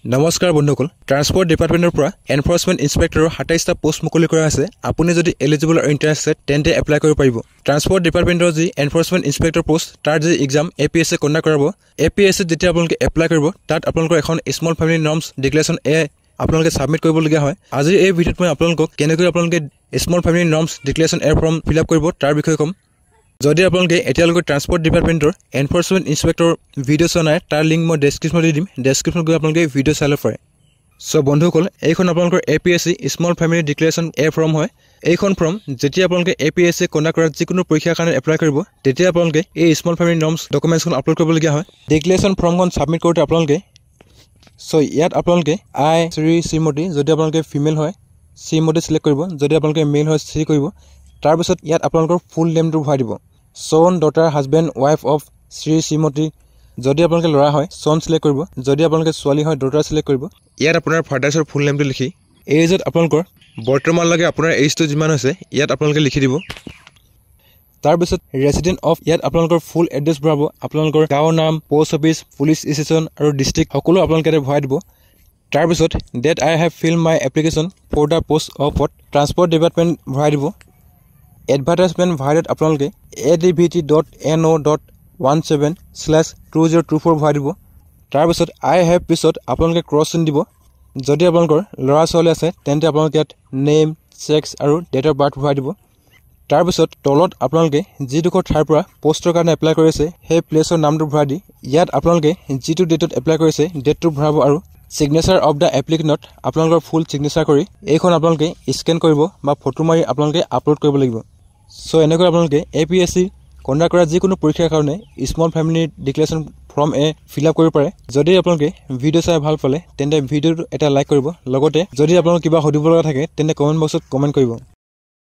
নমস্কাৰ বন্ধুসকল ট্ৰান্সপোৰ্ট ডিপাৰ্টমেণ্টৰ পৰা এনফোৰ্সমেণ্ট ইন্সপেক্টৰৰ ২৭টা পোষ্ট মুকলি কৰা আছে আপুনি যদি এলিজিবল আৰু ইন্টাৰেষ্টেড তেন্তে এপ্লাই কৰিব পাৰিব ট্ৰান্সপোৰ্ট ডিপাৰ্টমেণ্টৰ যি এনফোৰ্সমেণ্ট ইন্সপেক্টৰ পোষ্ট তাৰ যি এক্সাম এপিএছচি কণ্ডাক্ট কৰাব এপিএছচি যেতিয়া আপোনালোকে এপ্লাই কৰিব তাত আপোনালোকৰ এখন স্মল ফেমিলি নৰ্মছ ডিক্লেৰেশ্যন আপোনালোকে সাবমিট কৰিবলগীয়া হয় আজি এই ভিডিঅ'ত মই আপোনালোকক কেনেকৈ আপোনালোকে small family norms declaration form fill up কৰিব তাৰ বিষয়ে ক'ম যদি আপোনালোকে এতিয়ালৈকে ট্ৰান্সপোৰ্ট ডিপাৰ্টমেণ্টৰ এনফোৰ্সমেণ্ট ইন্সপেক্টৰ ভিডিঅ' চোৱা নাই তাৰ লিংক মই ডেছক্ৰিপশ্যনত দি দিম ডেছক্ৰিপশ্যনত গৈ আপোনালোকে ভিডিঅ' চাই ল'ব পাৰে চ' বন্ধুসকল এইখন আপোনালোকৰ APSC small family declaration form হয় এইখন ফৰ্ম যেতিয়া আপোনালোকে এপিএছচি কণ্ডাক্ট কৰা যিকোনো পৰীক্ষাৰ কাৰণে এপ্লাই কৰিব তেতিয়া আপোনালোকে এই স্মল ফেমিলি নৰ্মছ ডকুমেণ্টছখন আপলোড কৰিবলগীয়া হয় ডিক্লেৰেশ্যন ফৰ্মখন ছাবমিট কৰোঁতে আপোনালোকে চ' ইয়াত আপোনালোকে শ্ৰীমতী যদি আপোনালোকে ফিমেল হয় শ্ৰীমতী চিলেক্ট কৰিব যদি আপোনালোকে মেল হয় শ্ৰী কৰিব তাৰপিছত ইয়াত আপোনালোকৰ ফুল নেমটো ভৰাই দিব son daughter husband wife of শ্ৰীমতী যদি আপোনালোকে ল'ৰা হয় son সিলেক্ট কৰিব যদি আপোনালোকে ছোৱালী হয় daughter সিলেক্ট কৰিব ইয়াত আপোনাৰ ফাদাৰ্ছৰ ফুল নেমটো লিখি এজত আপোনালোকৰ বৰ্তমান লাগে আপোনাৰ এজটো যিমান হৈছে ইয়াত আপোনালোকে লিখি দিব তাৰপিছত ৰেচিডেণ্ট অফ ইয়াত আপোনালোকৰ ফুল এড্ৰেছ ভৰাব আপোনালোকৰ গাঁৱৰ নাম পোষ্ট অফিচ পুলিচ ষ্টেচন আৰু ডিষ্ট্ৰিক্ট সকলো আপোনালোকে ভৰাই দিব তাৰপিছত that I have fill my application for the post of transport department ভৰাই দিব এডভাৰটাইজমেণ্ট ভাইৰেট আপোনালোকে advt.no.17/2024 ভৰাই দিব তাৰপিছত আই হেভ পিছত আপোনালোকে ক্ৰছ চিন দিব যদি আপোনালোকৰ ল'ৰা ছোৱালী আছে তেন্তে আপোনালোকে ইয়াত নেম ছেক্স আৰু ডেট অফ বাৰ্থ ভৰাই দিব তাৰপিছত তলত আপোনালোকে যিডোখৰ ঠাইৰ পৰা পোষ্টৰ কাৰণে এপ্লাই কৰিছে সেই প্লেচৰ নামটো ভৰাই দি ইয়াত আপোনালোকে যিটো ডেটত এপ্লাই কৰিছে ডেটটো ভৰাব আৰু সিগনেচাৰ অফ দ্য এপ্লিকেণ্টত আপোনালোকৰ ফুল সিগনেচাৰ কৰি এইখন আপোনালোকে স্কেন কৰিব বা ফটো মাৰি আপোনালোকে আপলোড কৰিব লাগিব চ' এনেকৈ আপোনালোকে এপিএছচি কণ্ডাক্ট কৰা যিকোনো পৰীক্ষাৰ কাৰণে small family declaration form fill up কৰিব পাৰে যদি আপোনালোকে ভিডিঅ' চাই ভাল পালে তেন্তে ভিডিঅ'টো এটা লাইক কৰিব লগতে যদি আপোনালোকৰ কিবা সুধিব লগা থাকে তেন্তে কমেণ্ট বক্সত কমেণ্ট কৰিব